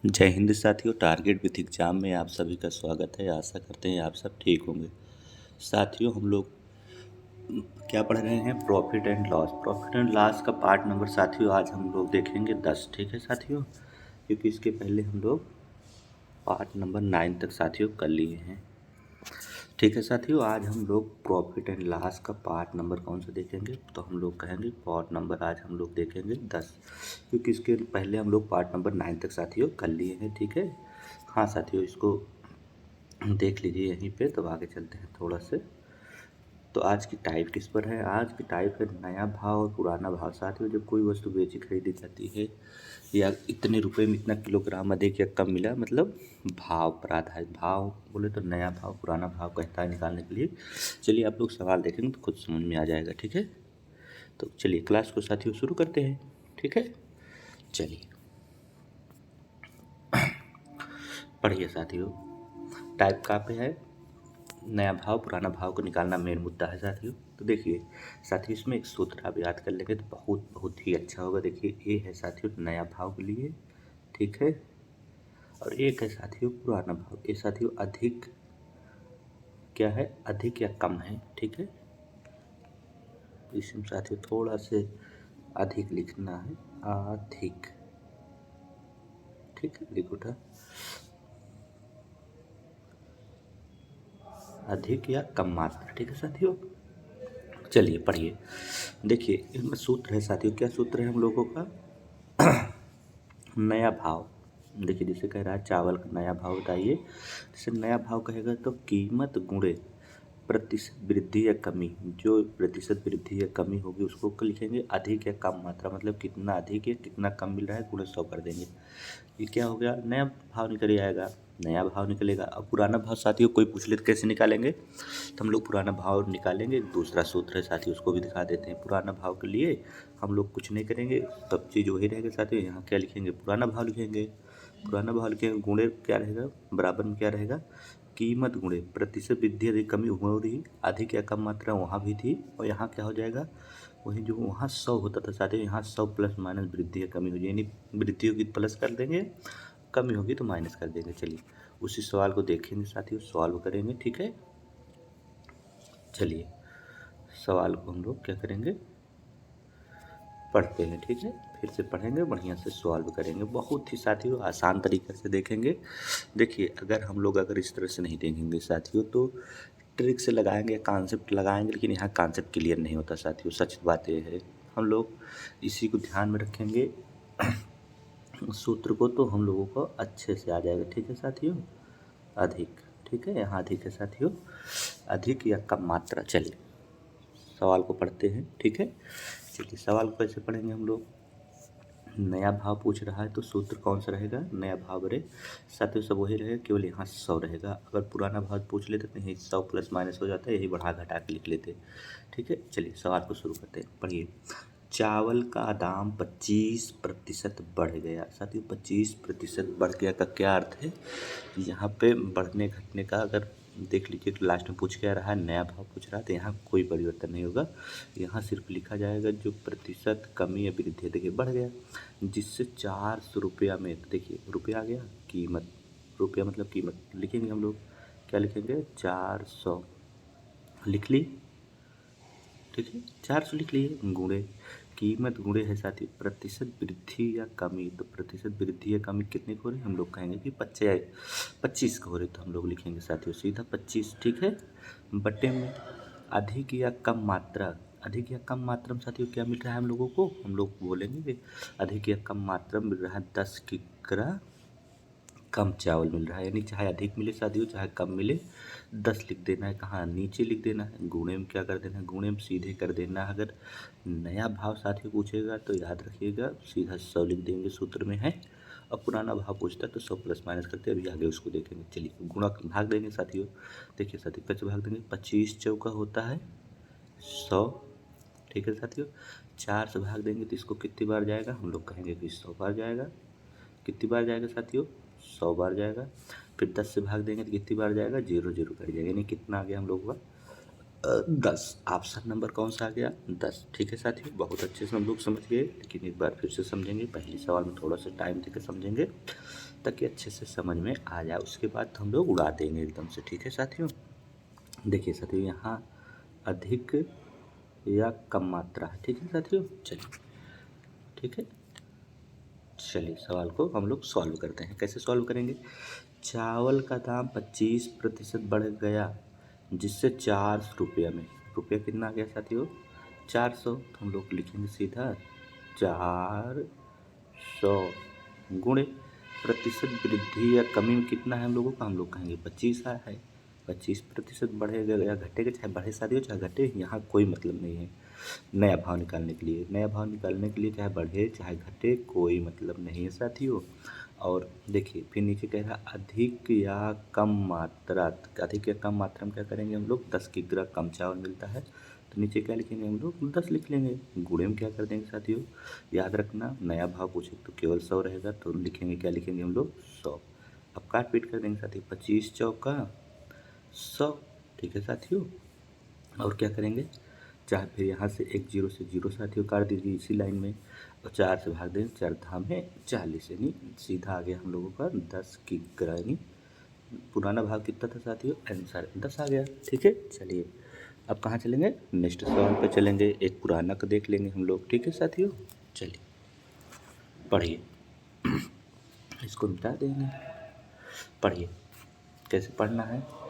जय हिंद साथियों। Target with exam में आप सभी का स्वागत है। आशा करते हैं आप सब ठीक होंगे। साथियों, हम लोग क्या पढ़ रहे हैं? Profit and loss. Profit and loss का पार्ट नंबर साथियों आज हम लोग देखेंगे 10। ठीक है साथियों, क्योंकि इसके पहले हम लोग पार्ट नंबर 9 तक साथियों कर लिए हैं। ठीक है साथियों, आज हम लोग प्रॉफिट एंड लॉस का पार्ट नंबर कौन सा देखेंगे? तो हम लोग कहेंगे पार्ट नंबर आज हम लोग देखेंगे 10, क्योंकि इसके पहले हम लोग पार्ट नंबर 9 तक साथियों कर लिए हैं। ठीक है, हाँ साथियों, इसको देख लीजिए यहीं पे। तो आगे चलते हैं थोड़ा से। तो आज की टाइप किस पर है? आज की टाइप है नया भाव और पुराना भाव। साथियों, जब कोई वस्तु बेची खरीदी जाती है या इतने रुपए में इतना किलोग्राम अधिक या कम मिला, मतलब भाव पर आधारित। भाव बोले तो नया भाव पुराना भाव कहता है निकालने के लिए। चलिए आप लोग सवाल देखेंगे तो खुद समझ में आ जाएगा। ठीक है, तो चलिए क्लास को साथियों शुरू करते हैं। ठीक है, चलिए पढ़िए साथियों। टाइप कहाँ पे है? नया भाव पुराना भाव को निकालना मेन मुद्दा है साथियों। तो देखिए साथियों, इसमें एक सूत्र आप याद कर लेंगे तो बहुत ही अच्छा होगा। देखिए ये है साथियों नया भाव के लिए, ठीक है, और एक है साथियों पुराना भाव। ये साथियों अधिक क्या है? अधिक या कम है। ठीक है, इसमें साथियों थोड़ा से अधिक लिखना है, अधिक। ठीक है, लिखो था अधिक या कम मात्रा। ठीक है साथियों, चलिए पढ़िए। देखिए इसमें सूत्र है साथियों। क्या सूत्र है हम लोगों का? नया भाव। देखिए जैसे कह रहा है चावल का नया भाव बताइए। जैसे नया भाव कहेगा तो कीमत गुणे प्रतिशत वृद्धि या कमी। जो प्रतिशत वृद्धि या कमी होगी उसको लिखेंगे अधिक या कम मात्रा, मतलब कितना अधिक या कितना कम मिल रहा है गुणे 100 कर देंगे। ये क्या हो गया? नया भाव निकल आएगा, नया भाव निकलेगा। अब पुराना भाव साथियों कोई पूछ ले तो कैसे निकालेंगे? तो हम लोग पुराना भाव निकालेंगे। दूसरा सूत्र है साथियों, उसको भी दिखा देते हैं। पुराना भाव के लिए हम लोग कुछ नहीं करेंगे, तब चीज़ वही रहेगा साथियों। यहाँ क्या लिखेंगे? पुराना भाव लिखेंगे। पुराना भाव लिखेंगे, गुणे क्या रहेगा? बराबर में क्या रहेगा? कीमत गुणे प्रतिशत वृद्धि अधिक कमी हो रही, अधिक या कम मात्रा वहाँ भी थी, और यहाँ क्या हो जाएगा? वही जो वहाँ 100 होता था साथियों, यहाँ 100 प्लस माइनस वृद्धि या कमी हो जाएगी। यानी वृद्धि होगी तो प्लस कर देंगे, कमी होगी तो माइनस कर देंगे। चलिए उसी सवाल को देखेंगे साथियों, सॉल्व करेंगे। ठीक है, चलिए सवाल को हम लोग क्या करेंगे? पढ़ते हैं। ठीक है, फिर से पढ़ेंगे, बढ़िया से सॉल्व करेंगे। बहुत ही साथियों आसान तरीके से देखेंगे। देखिए अगर इस तरह से नहीं देखेंगे साथियों तो ट्रिक से लगाएंगे, कॉन्सेप्ट लगाएंगे, लेकिन यहाँ कॉन्सेप्ट क्लियर नहीं होता साथियों। सच बात ये है, हम लोग इसी को ध्यान में रखेंगे सूत्र को, तो हम लोगों को अच्छे से आ जाएगा। ठीक है साथियों, अधिक। ठीक है, यहाँ अधिक है साथियों, अधिक या कम मात्रा। चलिए सवाल को पढ़ते हैं। ठीक है, चलिए सवाल को कैसे पढ़ेंगे हम लोग? नया भाव पूछ रहा है तो सूत्र कौन सा रहेगा? नया भाव बड़े साथियों सब वही रहेगा, केवल यहाँ 100 रहेगा। अगर पुराना भाव पूछ लेते तो यही 100 प्लस माइनस हो जाता है, यही बढ़ा घटा के लिख लेते। ठीक है, चलिए सवाल को शुरू करते हैं। पढ़िए। चावल का दाम 25% बढ़ गया। साथियों 25% बढ़ गया का क्या अर्थ है? यहाँ पे बढ़ने घटने का अगर देख लीजिए तो लास्ट में पूछ क्या रहा है? नया भाव पूछ रहा है, तो यहाँ कोई परिवर्तन नहीं होगा। यहाँ सिर्फ लिखा जाएगा जो प्रतिशत कमी या वृद्धि है। देखिए बढ़ गया, जिससे 400 रुपया में, देखिए रुपया आ गया, कीमत, रुपया मतलब कीमत लिखेंगे हम लोग। क्या लिखेंगे? 400 लिख ली। ठीक है, 400 लिख लिए। गुणे कीमत गुणे है साथियों प्रतिशत वृद्धि या कमी। तो प्रतिशत वृद्धि या कमी कितने को हो रही है? हम लोग कहेंगे कि 25 का हो रही, तो हम लोग लिखेंगे साथियों सीधा 25। ठीक है, बटे में अधिक या कम मात्रा। अधिक या कम मात्रा में साथियों क्या मिल रहा है हम लोगों को? हम लोग बोलेंगे कि अधिक या कम मात्रा में मिल रहा है 10 किग्रा कम चावल मिल रहा है। यानी चाहे अधिक मिले साथियों चाहे कम मिले, 10 लिख देना है। कहाँ? नीचे लिख देना है। गुणे में क्या कर देना है? गुणे में सीधे कर देना है। अगर नया भाव साथियों पूछेगा तो याद रखिएगा सीधा 100 लिख देंगे, सूत्र में है। और पुराना भाव पूछता है तो 100 प्लस माइनस करते हैं, अभी आगे उसको देखेंगे। चलिए गुणा भाग देंगे साथियों। देखिए साथियों कैसे भाग देंगे? 25 चौका होता है 100। ठीक है साथियों, 4 से भाग देंगे तो इसको कितनी बार जाएगा? हम लोग कहेंगे कि 100 बार जाएगा। कितनी बार जाएगा साथियों? 100 बार जाएगा। फिर 10 से भाग देंगे तो कितनी बार जाएगा? 0 0 कट जाएगा। यानी कितना आ गया हम लोगों का? 10। ऑप्शन नंबर कौन सा आ गया? 10। ठीक है साथियों, बहुत अच्छे से हम लोग समझ गए, लेकिन एक बार फिर से समझेंगे। पहले सवाल में थोड़ा सा टाइम देकर समझेंगे ताकि अच्छे से समझ में आ जाए, उसके बाद हम लोग उड़ा देंगे एकदम से। ठीक है साथियों, देखिए साथियों, यहाँ अधिक या कम मात्रा है। ठीक है साथियों, चलिए ठीक है, चलिए सवाल को हम लोग सॉल्व करते हैं। कैसे सॉल्व करेंगे? चावल का दाम 25% बढ़ गया, जिससे 400 रुपये में, रुपया कितना आ गया साथियों? 400। तो हम लोग लिखेंगे सीधा 400 गुणे प्रतिशत वृद्धि या कमी में कितना है हम लोगों का, हम लोग कहेंगे 25 है। 25% बढ़ेगा या घटेगा, चाहे बढ़े साथियों चाहे घटे, यहाँ कोई मतलब नहीं है। नया भाव निकालने के लिए, नया भाव निकालने के लिए चाहे बढ़े चाहे घटे कोई मतलब नहीं है साथियों। और देखिए फिर नीचे कह रहा अधिक या कम मात्रा। अधिक या कम मात्रा में क्या करेंगे हम लोग? 10 किग्रा कम चावल मिलता है, तो नीचे क्या लिखेंगे हम लोग? 10 लिख लेंगे। गुणे में क्या कर देंगे साथियों? याद रखना, नया भाव पूछे तो केवल 100 रहेगा, तो लिखेंगे क्या लिखेंगे हम लोग? 100। अब काट पीट कर देंगे साथियों, 25 चौका 100। ठीक है साथियों, और क्या करेंगे? चाहे फिर यहाँ से एक जीरो से जीरो साथियों काट दीजिए इसी लाइन में, और 4 से भाग देंगे, 4 धाम है 40, यानी सीधा आ गया हम लोगों का 10 किग्रा। यानी पुराना भाव कितना था साथियों? आंसर 10 आ गया। ठीक है, चलिए अब कहाँ चलेंगे? नेक्स्ट सवाल पर चलेंगे, एक पुराना का देख लेंगे हम लोग। ठीक है साथियों, चलिए पढ़िए, इसको मिटा देंगे। पढ़िए, कैसे पढ़ना है?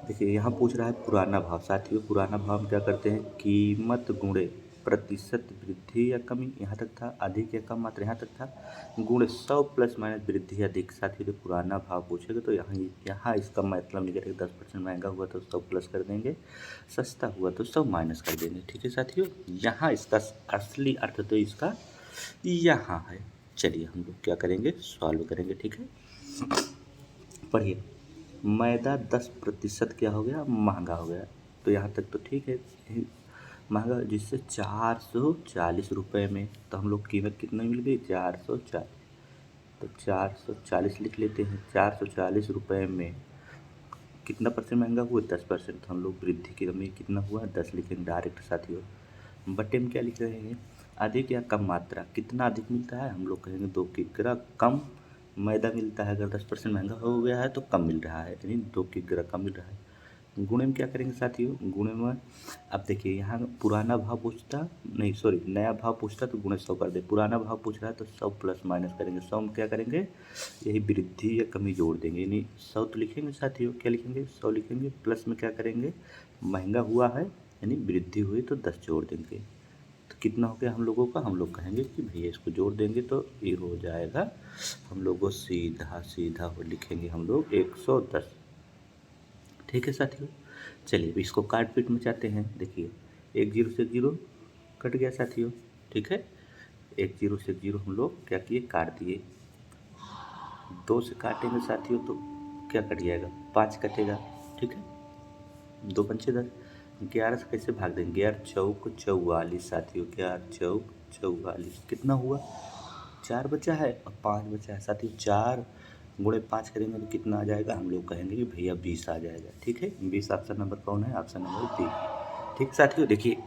देखिए यहाँ पूछ रहा है पुराना भाव। साथियों पुराना भाव हम क्या करते हैं? कीमत गुणे प्रतिशत वृद्धि या कमी, यहाँ तक था। अधिक या कम मात्रा, यहाँ तक था। गुणे 100 प्लस माइनस वृद्धि अधिक। साथियों जब पुराना भाव पूछेगा तो यहाँ इसका मतलब निकलेगा 10% महंगा हुआ तो 100 प्लस कर देंगे, सस्ता हुआ तो 100 माइनस कर देंगे। ठीक है साथियों, यहाँ इसका असली अर्थ तो इसका यहाँ है। चलिए हम लोग क्या करेंगे? सॉल्व करेंगे। ठीक है, पढ़िए। मैदा 10% क्या हो गया? महंगा हो गया। तो यहाँ तक तो ठीक है, महंगा, जिससे 440 रुपये में। तो हम लोग कीमत कितना मिल गई? 440। तो 440 लिख लेते हैं। 440 रुपये में कितना परसेंट महंगा हुआ? 10%। तो हम लोग वृद्धि की कमी कितना हुआ? 10 लिखेंगे डायरेक्ट साथियों। बटे में क्या लिख रहे हैं? अधिक या कम मात्रा, कितना अधिक मिलता है? हम लोग कहेंगे 2 किग्रा कम मैदा मिलता है। अगर 10% महंगा हो गया है तो कम मिल रहा है, यानी 2 किग्रा कम मिल रहा है। गुणे में क्या करेंगे साथियों? गुणे में अब देखिए यहाँ पुराना भाव पूछता, नहीं सॉरी, नया भाव पूछता तो गुणे 100 कर दे। पुराना भाव पूछ रहा है तो 100 प्लस माइनस करेंगे। 100 में क्या करेंगे? यही वृद्धि या कमी जोड़ देंगे, यानी 100 तो लिखेंगे साथियों, क्या लिखेंगे? 100 लिखेंगे, प्लस में क्या करेंगे? महंगा हुआ है यानी वृद्धि हुई तो 10 जोड़ देंगे। तो कितना हो गया हम लोगों का? हम लोग कहेंगे कि भैया इसको जोड़ देंगे तो ये हो जाएगा हम लोगों को सीधा सीधा हो लिखेंगे हम लोग 110। ठीक है साथियों, चलिए इसको काट पीट मचाते हैं। देखिए एक जीरो से जीरो कट गया साथियों। ठीक है, एक जीरो से जीरो हम लोग क्या किए? काट दिए। 2 से काटेंगे साथियों तो क्या कट जाएगा? 5 कटेगा। ठीक है, 2 पंचे 10। 11 से कैसे भाग देंगे? 11 चौक 44 साथियों, 11 चौक 44 कितना हुआ? 4 बचा है और 5 बचा है साथियों। 4 गुणे 5 करेंगे तो कितना आ जाएगा? हम लोग कहेंगे कि भैया 20 आ जाएगा। ठीक है, 20 ऑप्शन नंबर कौन है? Option number B. ठीक साथियों, देखिए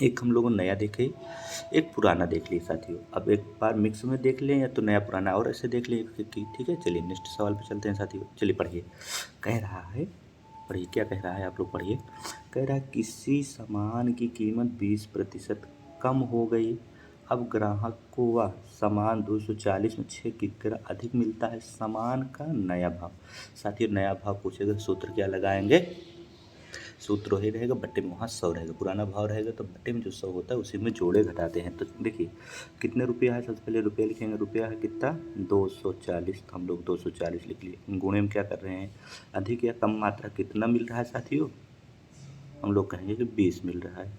एक हम लोगों नया देखे, एक पुराना देख लिए साथियों। अब एक बार मिक्स में देख लें या तो नया पुराना और ऐसे देख लें एक की। ठीक है, चलिए नेक्स्ट सवाल पे चलते हैं साथियों। चलिए पढ़िए, कह रहा है, पढ़िए क्या कह रहा है आप लोग पढ़िए। कह रहा है किसी सामान की कीमत 20% कम हो गई, अब ग्राहक को वह सामान 240 में 6 किग्रा अधिक मिलता है। सामान का नया भाव। साथियों नया भाव पूछेगा, सूत्र क्या लगाएंगे? सूत्र वही रहेगा, बट्टे में वहाँ 100 रहेगा। पुराना भाव रहेगा तो बट्टे में जो 100 होता है उसी में जोड़े घटाते हैं। तो देखिए कितने रुपया है? सबसे पहले रुपया लिखेंगे। रुपया है कितना? 240। तो हम लोग 240 लिख लिए। गुणे में क्या कर रहे हैं? अधिक या कम मात्रा कितना मिल रहा है साथियों? हम लोग कहेंगे कि 20 मिल रहा है।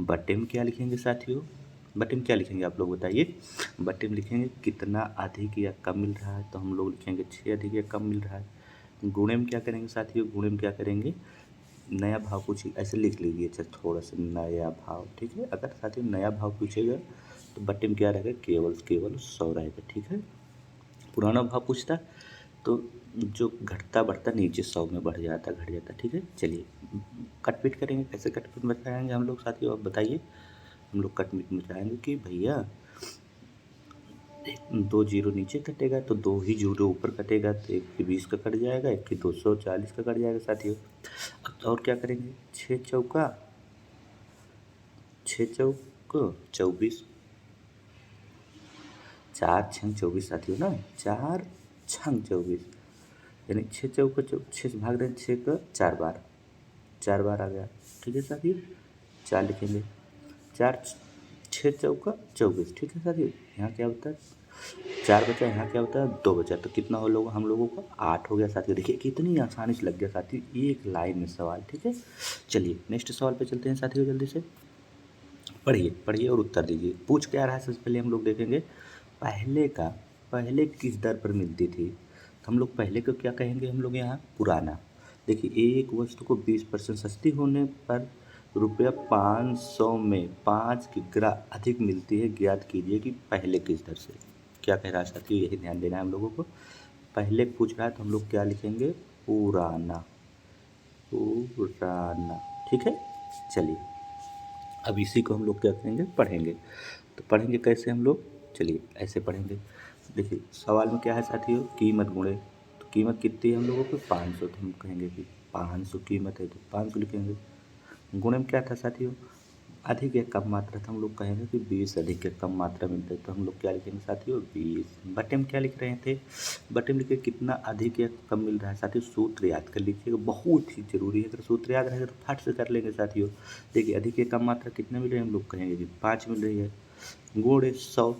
बट्टे में क्या लिखेंगे साथियों? बट्टे में क्या लिखेंगे आप लोग बताइए? बट्टे में लिखेंगे कितना अधिक या कम मिल रहा है, तो हम लोग लिखेंगे 6 अधिक या कम मिल रहा है। गुणे में क्या करेंगे साथियों? गुणे में क्या करेंगे? नया भाव पूछिए, ऐसे लिख लीजिए अच्छा थोड़ा सा, नया भाव। ठीक है, अगर साथियों नया भाव पूछेगा तो बट्टे में क्या रहेगा? केवल 100 रहेगा। ठीक है, पुराना भाव पूछता तो जो घटता बढ़ता नीचे 100 में बढ़ जाता घट जाता। ठीक है, चलिए कट-पीट करेंगे। कैसे कट-पीट मचाएँगे हम लोग साथियों, आप बताइए। हम लोग कट-पीट मचाएँगे कि भैया 2 जीरो नीचे कटेगा तो 2 ही जीरो ऊपर कटेगा, तो 1 की 20 का कट जाएगा, 1 की 240 का कट जाएगा साथियों। अब और क्या करेंगे, 6 चौका 24, 4 छंग 24 साथियों ना, 4 छंग 24, यानी 6 चौका 6 से भाग दें, 6 का 4 बार आ गया। ठीक है साथियों, 4 लिखेंगे, 4 6 चौका 24। ठीक है साथियों, यहाँ क्या होता है 4 बचा, यहाँ क्या होता है 2 बचा, तो कितना हो लोग हम लोगों का 8 हो गया साथियों। देखिए कितनी आसानी से लग गया साथियों, एक लाइन में सवाल। ठीक है, चलिए नेक्स्ट सवाल पे चलते हैं साथियों, जल्दी से पढ़िए और उत्तर दीजिए। पूछ क्या रहा है, सबसे पहले हम लोग देखेंगे पहले किस दर पर मिलती थी। तो हम लोग पहले को क्या कहेंगे, हम लोग यहाँ पुराना। देखिए एक वस्तु को 20% सस्ती होने पर ₹500 में 5 किग्रा अधिक मिलती है, ज्ञात कीजिए कि पहले किस दर से। क्या कह रहा है साथियों, यही ध्यान देना है हम लोगों को। पहले पूछ रहा है तो हम लोग क्या लिखेंगे, पुराना। ठीक है, चलिए अब इसी को हम लोग क्या करेंगे, पढ़ेंगे। तो पढ़ेंगे कैसे हम लोग, चलिए ऐसे पढ़ेंगे। देखिए सवाल में क्या है साथियों, कीमत गुणे, तो कीमत कितनी है हम लोगों को 500, तो हम कहेंगे कि 500 कीमत है तो 500 लिखेंगे। गुणे में क्या था साथियों, अधिक या कम मात्रा था, हम लोग कहेंगे कि 20 अधिक या कम मात्रा मिलता है, तो हम लोग क्या लिखेंगे साथियों 20। बटे में क्या लिख रहे थे, बटे में लिखे कितना अधिक या कम मिल रहा है साथियों, सूत्र याद कर लीजिएगा, बहुत ही जरूरी है। अगर सूत्र याद रहेगा तो फट से कर लेंगे साथियों। देखिए अधिक या कम मात्रा कितने मिल रहे हैं, हम लोग कहेंगे कि 5 मिल रही है। गुणे 100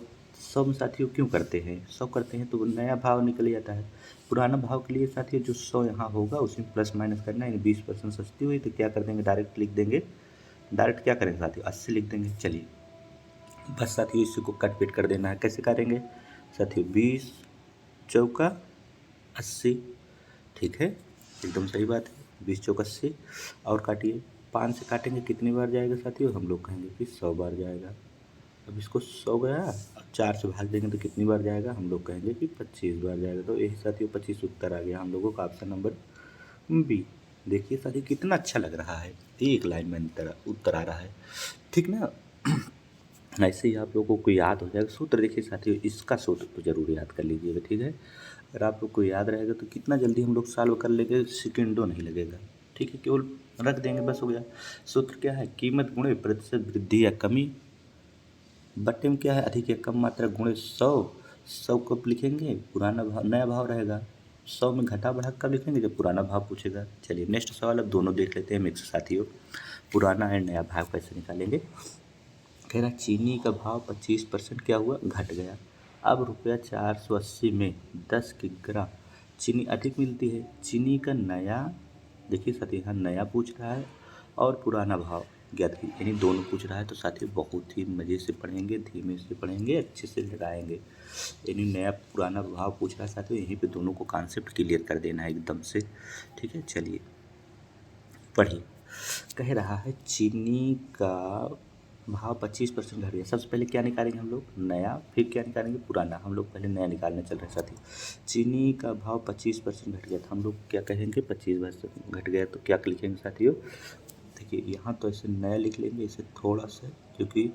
में साथियों क्यों करते हैं, 100 करते हैं तो नया भाव निकल जाता है। पुराना भाव के लिए साथियों जो 100 यहाँ होगा उसमें प्लस माइनस करना है, 20% सस्ती हुई तो क्या कर देंगे, डायरेक्ट लिख देंगे, डायरेक्ट क्या करेंगे साथियों 80 लिख देंगे। चलिए बस साथियों इसी को कट पीट कर देना है। कैसे करेंगे साथियों, 20 चौका 80। ठीक है, एकदम सही बात है, 20 चौका 80। और काटिए, 5 से काटेंगे कितनी बार जाएगा साथियों, हम लोग कहेंगे कि 100 बार जाएगा। अब इसको 100 गया, अब 4 से भाग देंगे तो कितनी बार जाएगा, हम लोग कहेंगे कि 25 बार जाएगा। तो यही साथियों 25 उत्तर आ गया हम लोगों का, ऑप्शन नंबर बी। देखिए साथियों कितना अच्छा लग रहा है, एक लाइन में उत्तर आ रहा है, ठीक ना। ऐसे ही आप लोगों को याद हो जाएगा सूत्र। देखिए साथियों इसका सूत्र तो जरूर याद कर लीजिएगा, ठीक है। अगर आप लोग को याद रहेगा तो कितना जल्दी हम लोग सॉल्व कर लेंगे, सेकेंडों नहीं लगेगा। ठीक है, केवल रख देंगे बस हो गया। सूत्र क्या है, कीमत गुणे प्रतिशत वृद्धि या कमी, बटे में क्या है अधिक या कम मात्रा गुणे 100 कब लिखेंगे, पुराना भाव नया भाव रहेगा। 100 में घटा बढ़ा कब लिखेंगे, जब पुराना भाव पूछेगा। चलिए नेक्स्ट सवाल, अब दोनों देख लेते हैं मिक्स साथियों, पुराना एंड नया भाव कैसे निकालेंगे। कह रहा चीनी का भाव 25% क्या हुआ, घट गया। अब ₹480 में 10 किग्रा चीनी अधिक मिलती है। चीनी का नया, देखिए साथियों यहाँ नया पूछ रहा है और पुराना भाव ज्ञात की, यानी दोनों पूछ रहा है। तो साथियों बहुत ही मज़े से पढ़ेंगे, धीमे से पढ़ेंगे, अच्छे से लगाएंगे। यानी नया पुराना भाव पूछ रहा है साथियों, यहीं पे दोनों को कॉन्सेप्ट क्लियर कर देना है एकदम से। ठीक है, चलिए पढ़िए। कह रहा है चीनी का भाव 25% घट गया। सबसे पहले क्या निकालेंगे हम लोग, नया, फिर क्या निकालेंगे, पुराना। हम लोग पहले नया निकालने चल रहे साथी। चीनी का भाव 25% घट गया, तो हम लोग क्या कहेंगे 25% घट गया, तो क्या लिखेंगे साथियों। देखिए यहाँ तो ऐसे नया लिख लेंगे, इसे थोड़ा सा, क्योंकि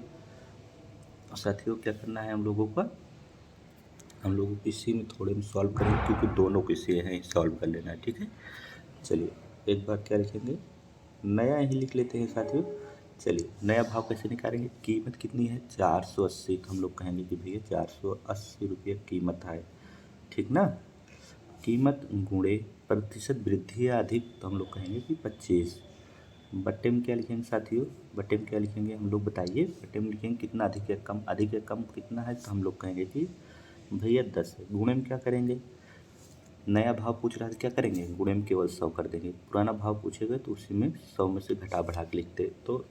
साथियों क्या करना है हम लोगों का, हम लोगों को इसी में थोड़े में सॉल्व करेंगे, क्योंकि दोनों को इसी हैं सॉल्व कर लेना है। ठीक है, चलिए एक बार क्या लिखेंगे, नया ही लिख लेते हैं साथियों। चलिए नया भाव कैसे निकालेंगे, कीमत कितनी है 480, तो हम लोग कहेंगे कि भैया 480 रुपये कीमत है, ठीक ना। कीमत गुणे प्रतिशत वृद्धि या अधिक, तो हम लोग कहेंगे कि 25। बट्टे में क्या लिखेंगे साथियों, बट्टे में क्या लिखेंगे हम लोग बताइए, बट्टे में लिखेंगे कितना अधिक या कम, अधिक या कम कितना है, तो हम लोग कहेंगे कि भैया 10 है। गुणे में क्या करेंगे, नया भाव पूछ रहा है तो क्या करेंगे, गुणे में केवल 100 कर देंगे। पुराना भाव पूछेगा तो उसी में 100 में से घटा बढ़ा के लिखते। तो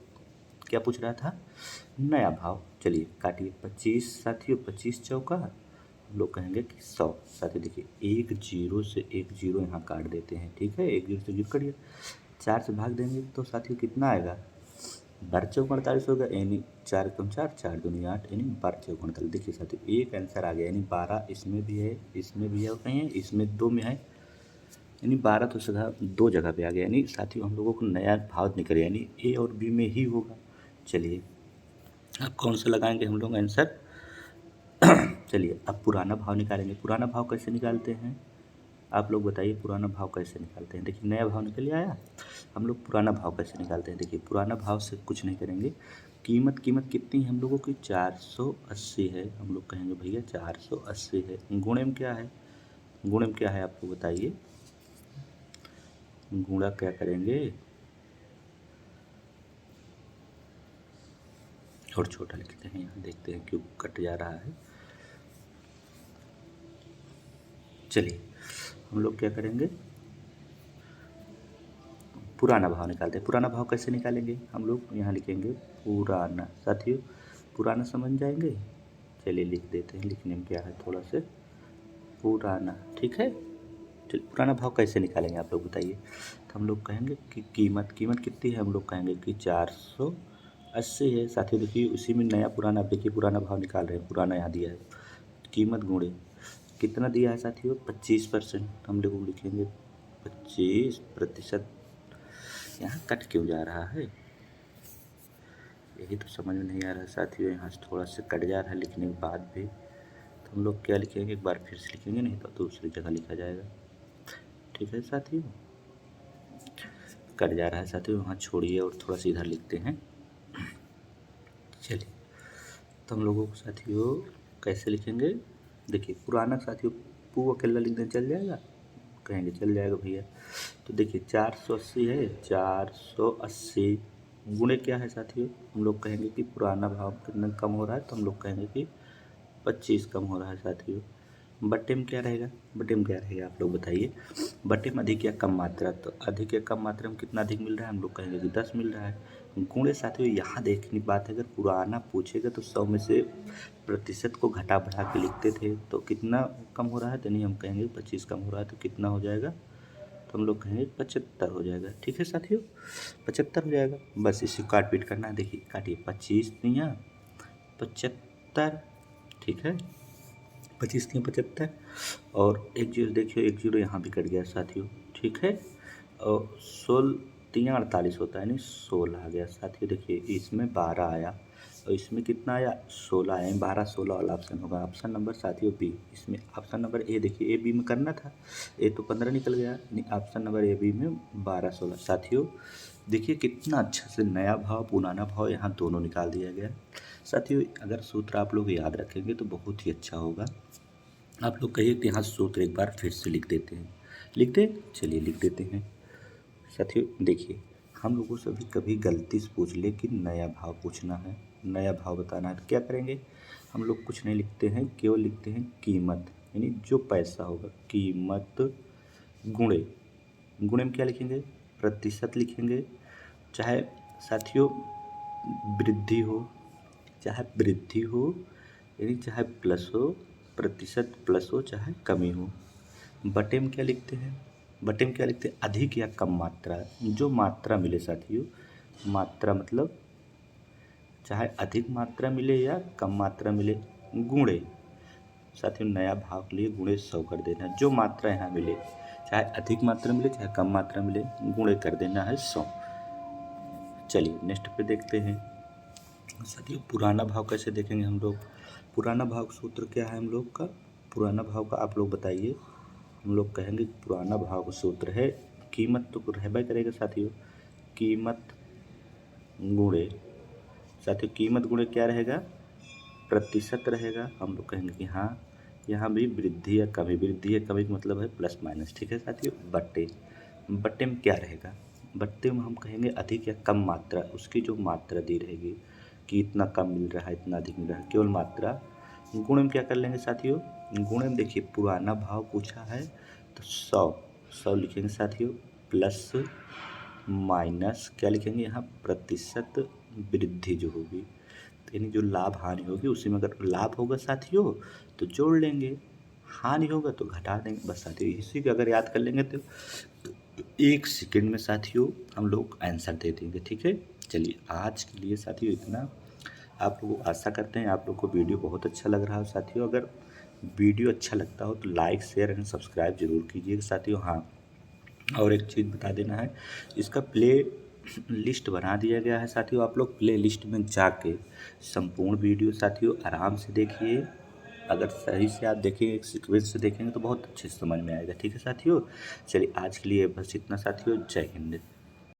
क्या पूछ रहा था, नया भाव। चलिए काटिए, 25 साथियों, 25 चौका, हम लोग कहेंगे कि 100। साथियों देखिए एक जीरो से एक जीरो यहाँ काट देते हैं, ठीक है, एक जीरो से जीरो कटिए, 4 से भाग देंगे तो साथियों कितना आएगा, 12 चौक 48 होगा, यानी 4 कम 4, 4 दूनी 8, यानी 12 चौक 48। देखिए साथियों एक आंसर आ गया, यानी 12 इसमें भी है, इसमें भी है और कहीं है, इसमें 2 में है, यानी 12 तो सगा 2 जगह पे आ गया। यानी साथियों हम लोगों को नया भाव निकल, यानी ए और बी में ही होगा। चलिए अब कौन सा लगाएंगे हम लोग आंसर। चलिए अब पुराना भाव निकालेंगे। पुराना भाव कैसे निकालते हैं आप लोग बताइए, पुराना भाव कैसे निकालते हैं। देखिए नया भाव निकल आया, हम लोग पुराना भाव कैसे निकालते हैं। देखिए पुराना भाव से कुछ नहीं करेंगे, कीमत कितनी है हम लोगों की 480 है। हम लोग कहेंगे भैया 480 है, गुणे में क्या है, गुणे में क्या है आपको बताइए, गुणा क्या करेंगे, और छोटा लिखते हैं, यहाँ देखते हैं क्यों कट जा रहा है। चलिए हम लोग क्या करेंगे, पुराना भाव निकालते हैं। पुराना भाव कैसे निकालेंगे हम लोग, यहाँ लिखेंगे पुराना। साथियों पुराना समझ जाएंगे, चलिए लिख देते हैं, लिखने में क्या है थोड़ा से, पुराना, ठीक है। चलिए पुराना भाव कैसे निकालेंगे आप लोग बताइए। तो हम लोग कहेंगे कि कीमत कितनी है, हम लोग कहेंगे कि 480 है। साथियों देखिए उसी में नया पुराना, देखिए पुराना भाव निकाल रहे हैं, पुराना यहाँ दिया है, कीमत गुणे कितना दिया है साथियों 25%, हम लोग लिखेंगे 25%। यहाँ कट क्यों जा रहा है, यही तो समझ में नहीं आ रहा साथियों, यहाँ से थोड़ा सा कट जा रहा है लिखने के बाद भी। तो हम लोग क्या लिखेंगे, एक बार फिर से लिखेंगे, नहीं तो दूसरी जगह लिखा जाएगा, ठीक है साथियों। कट जा रहा है साथियों, वहाँ छोड़िए और थोड़ा सा इधर लिखते हैं। चलिए तो हम लोगों को साथियों कैसे लिखेंगे, देखिए पुराना साथियों पू अकेला लिख दें चल जाएगा, कहेंगे चल जाएगा भैया। तो देखिए 480 है, 480 गुणे क्या है साथियों, हम लोग कहेंगे कि पुराना भाव कितना कम हो रहा है, तो हम लोग कहेंगे कि 25 कम हो रहा है साथियों। बट्टे में क्या रहेगा, बट्टे में क्या रहेगा आप लोग बताइए, बट्टे में अधिक या कम मात्रा, तो अधिक या कम मात्रा में कितना अधिक मिल रहा है, हम लोग कहेंगे कि 10 मिल रहा है। गुणे साथियों यहाँ देखने की बात है, अगर पुराना पूछेगा तो 100 में से प्रतिशत को घटा बढ़ा के लिखते थे, तो कितना कम हो रहा है, तो नहीं हम कहेंगे 25 कम हो रहा है, तो कितना हो जाएगा, तो हम लोग कहेंगे 75 हो जाएगा, ठीक है साथियों 75 हो जाएगा। बस इसी काट पीट करना है, देखिए काटिए 25 तियाँ 75, ठीक है 25 तियाँ 75, और एक जीरो देखिए, एक जीरो यहाँ भी कट गया साथियों, ठीक है, और 16 तियाँ 48 होता है, यानी 16 आ गया साथियों। देखिए इसमें 12 आया और इसमें कितना आया 16 आया, 12 16 वाला ऑप्शन होगा, ऑप्शन नंबर साथियों बी। इसमें ऑप्शन नंबर ए, देखिए ए बी में करना था, ए तो 15 निकल गया, यानी ऑप्शन नंबर ए बी में 12 16। साथियों देखिए कितना अच्छा से नया भाव पुराना भाव यहाँ दोनों निकाल दिया गया। साथियों अगर सूत्र आप लोग याद रखेंगे तो बहुत ही अच्छा होगा। आप लोग कहिए कि यहाँ सूत्र एक बार फिर से लिख देते हैं, लिख दे, चलिए लिख देते हैं। साथियों देखिए हम लोगों से भी कभी गलती से पूछ ले कि नया भाव पूछना है, नया भाव बताना है, तो क्या करेंगे, हम लोग कुछ नहीं लिखते हैं, केवल लिखते हैं कीमत, यानी जो पैसा होगा, कीमत गुणे, गुणे में क्या लिखेंगे, प्रतिशत लिखेंगे, चाहे साथियों वृद्धि हो, चाहे वृद्धि हो, यानी चाहे प्लस हो, प्रतिशत प्लस हो, चाहे कमी हो। बटे में क्या लिखते हैं, बटे में क्या लिखते हैं, अधिक या कम मात्रा, जो मात्रा मिले साथियों, मात्रा मतलब चाहे अधिक मात्रा मिले या कम मात्रा मिले, गुणे साथियों नया भाव के लिए गुणे 100 कर देना है, जो मात्रा यहाँ मिले, चाहे अधिक मात्रा मिले चाहे कम मात्रा मिले, गुणे कर देना है 100। चलिए नेक्स्ट पे देखते हैं साथियों, पुराना भाव कैसे देखेंगे हम लोग। पुराना भाव का सूत्र क्या है हम लोग का, पुराना भाव का आप लोग बताइए। हम लोग कहेंगे पुराना भाव का सूत्र है, कीमत तो रहबा करेगा साथियों, कीमत गुणे, साथियों कीमत गुणे क्या रहेगा, प्रतिशत रहेगा। हम लोग कहेंगे कि हाँ यहाँ भी वृद्धि या कमी, वृद्धि या कमी का मतलब है प्लस माइनस, ठीक है साथियों। बट्टे, बट्टे में क्या रहेगा, बट्टे में हम कहेंगे अधिक या कम मात्रा, उसकी जो मात्रा दी रहेगी कि इतना कम मिल रहा है इतना अधिक मिल रहा है, केवल मात्रा। गुण में क्या कर लेंगे साथियों, गुण में देखिए पुराना भाव पूछा है तो 100 लिखेंगे साथियों, प्लस माइनस क्या लिखेंगे यहाँ प्रतिशत वृद्धि जो होगी, यानी जो लाभ हानि होगी उसी में, अगर लाभ होगा साथियों तो जोड़ लेंगे, हानि होगा तो घटा देंगे, बस साथियों इसी को अगर याद कर लेंगे तो 1 सेकंड में साथियों हम लोग आंसर दे देंगे, ठीक है। चलिए आज के लिए साथियों इतना। आप लोग आशा करते हैं आप लोग को वीडियो बहुत अच्छा लग रहा हो साथियों। अगर वीडियो अच्छा लगता हो तो लाइक शेयर एंड सब्सक्राइब जरूर कीजिएगा साथियों। हाँ, और एक चीज़ बता देना है, इसका प्ले लिस्ट बना दिया गया है साथियों। आप लोग प्ले लिस्ट में जाके संपूर्ण वीडियो साथियों आराम से देखिए। अगर सही से आप देखेंगे, एक सीक्वेंस से देखेंगे तो बहुत अच्छे से समझ में आएगा। ठीक है साथियों, चलिए आज के लिए बस इतना साथियों। जय हिंद।